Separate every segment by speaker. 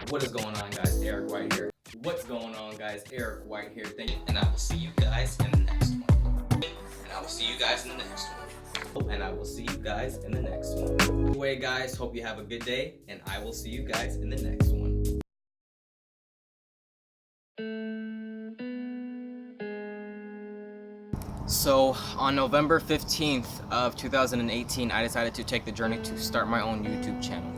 Speaker 1: What is going on, guys? Eric White here. What's going on, guys? Eric White here. Thank you. And I will see you guys in the next one. And I will see you guys in the next one. And I will see you guys in the next one. Anyway, guys, hope you have a good day, and I will see you guys in the next one. So on November 15th of 2018, I decided to take the journey to start my own YouTube channel.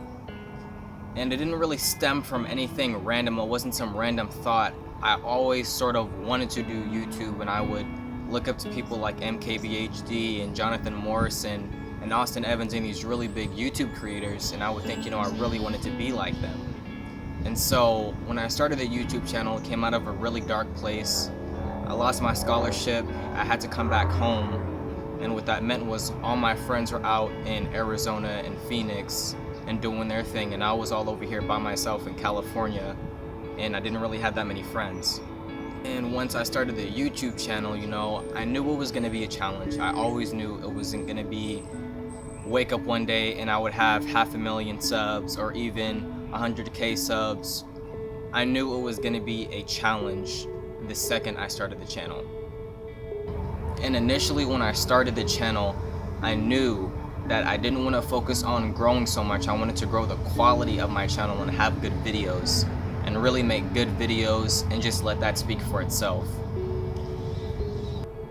Speaker 1: And it didn't really stem from anything random. It wasn't some random thought. I always sort of wanted to do YouTube, and I would look up to people like MKBHD and Jonathan Morrison and Austin Evans and these really big YouTube creators, and I would think, I really wanted to be like them. And so when I started the YouTube channel, it came out of a really dark place. I lost my scholarship, I had to come back home, and what that meant was all my friends were out in Arizona and Phoenix and doing their thing, and I was all over here by myself in California, and I didn't really have that many friends. And once I started the YouTube channel, I knew it was going to be a challenge. I always knew it wasn't going to be wake up one day and I would have 500,000 subs or even 100K subs. I knew it was going to be a challenge the second I started the channel. And initially when I started the channel, I knew that I didn't want to focus on growing so much. I wanted to grow the quality of my channel and have good videos and really make good videos and just let that speak for itself.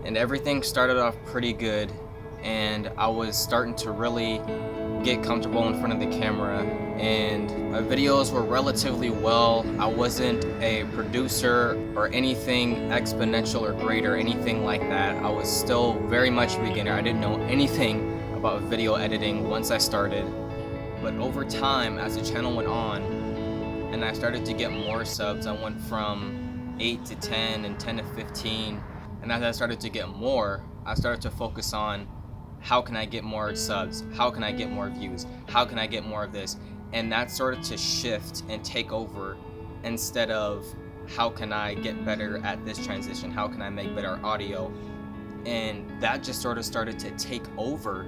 Speaker 1: And everything started off pretty good, and I was starting to really get comfortable in front of the camera, and my videos were relatively well. I wasn't a producer or anything exponential or great or anything like that. I was still very much a beginner. I didn't know anything about video editing once I started. But over time, as the channel went on and I started to get more subs, I went from 8 to 10 and 10 to 15, and as I started to get more, I started to focus on how can I get more subs, how can I get more views, how can I get more of this, and that started to shift and take over instead of how can I get better at this transition, how can I make better audio, and that just sort of started to take over.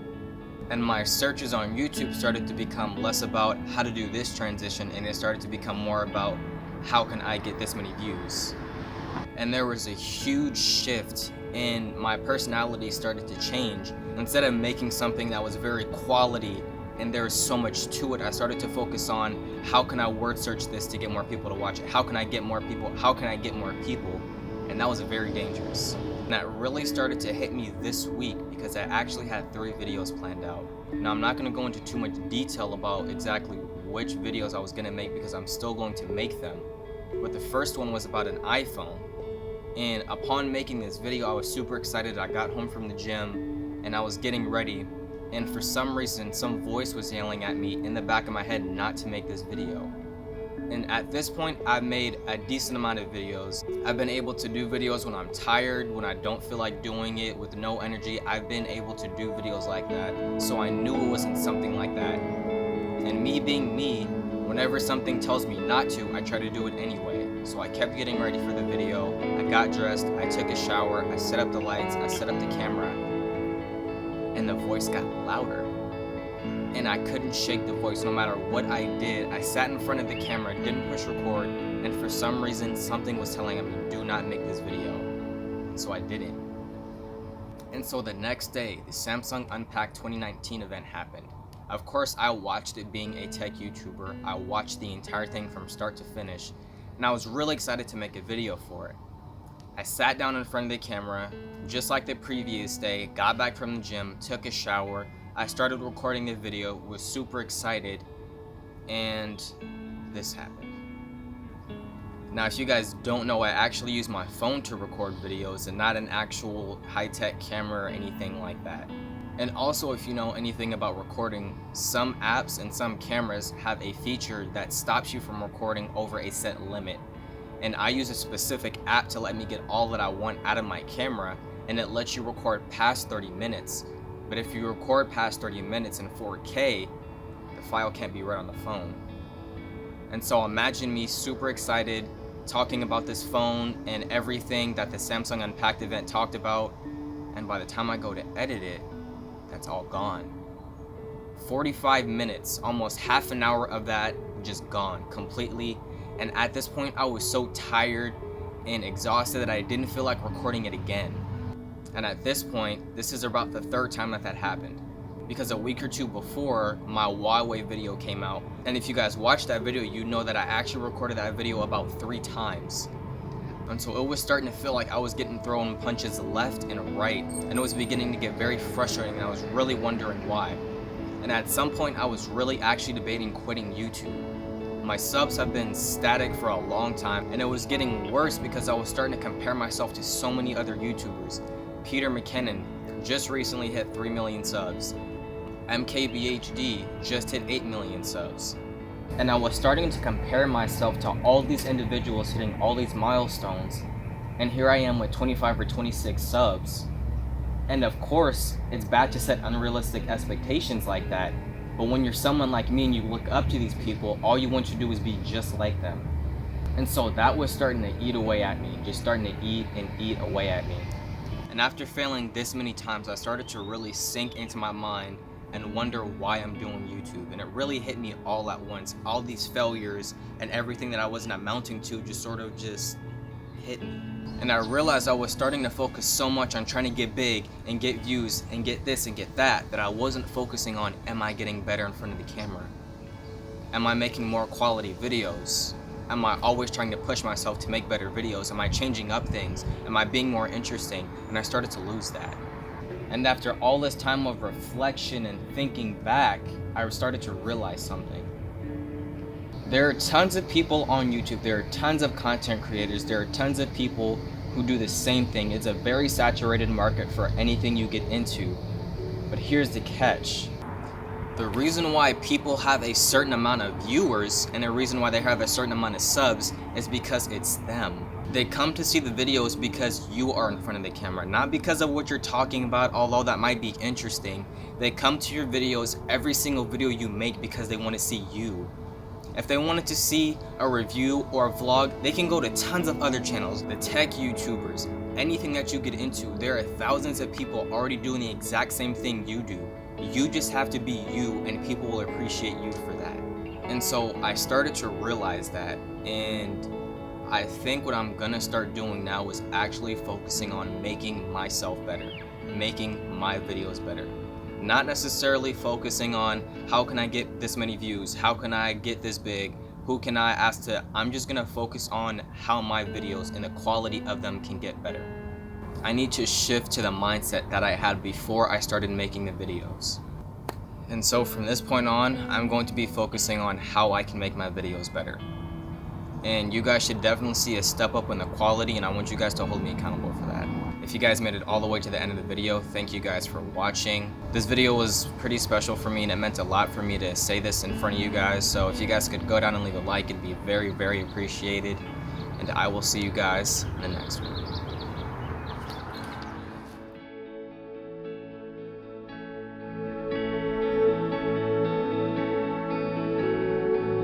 Speaker 1: And my searches on YouTube started to become less about how to do this transition, and it started to become more about how can I get this many views. And there was a huge shift, and my personality started to change. Instead of making something that was very quality and there was so much to it, I started to focus on how can I word search this to get more people to watch it, how can I get more people, how can I get more people, and that was very dangerous. And that really started to hit me this week because I actually had 3 videos planned out. Now I'm not going to go into too much detail about exactly which videos I was going to make because I'm still going to make them, but the first one was about an iPhone. And upon making this video, I was super excited. I got home from the gym and I was getting ready, and for some reason some voice was yelling at me in the back of my head not to make this video. And at this point, I've made a decent amount of videos. I've been able to do videos when I'm tired, when I don't feel like doing it, with no energy. I've been able to do videos like that. So I knew it wasn't something like that. And me being me, whenever something tells me not to, I try to do it anyway. So I kept getting ready for the video. I got dressed, I took a shower, I set up the lights, I set up the camera, and the voice got louder. And I couldn't shake the voice no matter what I did. I sat in front of the camera, didn't push record, and for some reason something was telling me, do not make this video. So I didn't. And so the next day, the Samsung Unpacked 2019 event happened. Of course, I watched it being a tech YouTuber. I watched the entire thing from start to finish, and I was really excited to make a video for it. I sat down in front of the camera, just like the previous day, got back from the gym, took a shower, I started recording the video, was super excited, and this happened. Now, if you guys don't know, I actually use my phone to record videos and not an actual high-tech camera or anything like that. And also, if you know anything about recording, some apps and some cameras have a feature that stops you from recording over a set limit. And I use a specific app to let me get all that I want out of my camera, and it lets you record past 30 minutes. But if you record past 30 minutes in 4K, the file can't be read on the phone. And so imagine me super excited, talking about this phone and everything that the Samsung Unpacked event talked about, and by the time I go to edit it, that's all gone. 45 minutes, almost half an hour of that just gone completely, And at this point, I was so tired and exhausted that I didn't feel like recording it again. And at this point, this is about the third time that happened. Because a week or two before, my Huawei video came out. And if you guys watched that video, you know that I actually recorded that video about 3 times. And so it was starting to feel like I was getting thrown punches left and right. And it was beginning to get very frustrating, and I was really wondering why. And at some point, I was really actually debating quitting YouTube. My subs have been static for a long time, and it was getting worse because I was starting to compare myself to so many other YouTubers. Peter McKinnon just recently hit 3 million subs. MKBHD just hit 8 million subs. And I was starting to compare myself to all these individuals hitting all these milestones. And here I am with 25 or 26 subs. And of course, it's bad to set unrealistic expectations like that. But when you're someone like me and you look up to these people, all you want to do is be just like them. And so that was starting to eat away at me, just starting to eat away at me. And after failing this many times, I started to really sink into my mind and wonder why I'm doing YouTube. And it really hit me all at once. All these failures and everything that I wasn't amounting to just sort of just hit me. And I realized I was starting to focus so much on trying to get big and get views and get this and get that I wasn't focusing on, am I getting better in front of the camera? Am I making more quality videos? Am I always trying to push myself to make better videos? Am I changing up things? Am I being more interesting? And I started to lose that. And after all this time of reflection and thinking back, I started to realize something. There are tons of people on YouTube, there are tons of content creators, there are tons of people who do the same thing. It's a very saturated market for anything you get into. But here's the catch. The reason why people have a certain amount of viewers and the reason why they have a certain amount of subs is because it's them. They come to see the videos because you are in front of the camera, not because of what you're talking about, although that might be interesting. They come to your videos, every single video you make, because they want to see you. If they wanted to see a review or a vlog, they can go to tons of other channels, the tech YouTubers, anything that you get into. There are thousands of people already doing the exact same thing you do. You just have to be you, and people will appreciate you for that. And so I started to realize that, and I think what I'm gonna start doing now is actually focusing on making myself better, making my videos better. Not necessarily focusing on how can I get this many views, how can I get this big, who can I ask to. I'm just gonna focus on how my videos and the quality of them can get better. I need to shift to the mindset that I had before I started making the videos. And so from this point on, I'm going to be focusing on how I can make my videos better. And you guys should definitely see a step up in the quality, and I want you guys to hold me accountable for that. If you guys made it all the way to the end of the video, thank you guys for watching. This video was pretty special for me, and it meant a lot for me to say this in front of you guys. So if you guys could go down and leave a like, it'd be very, very appreciated. And I will see you guys in the next one.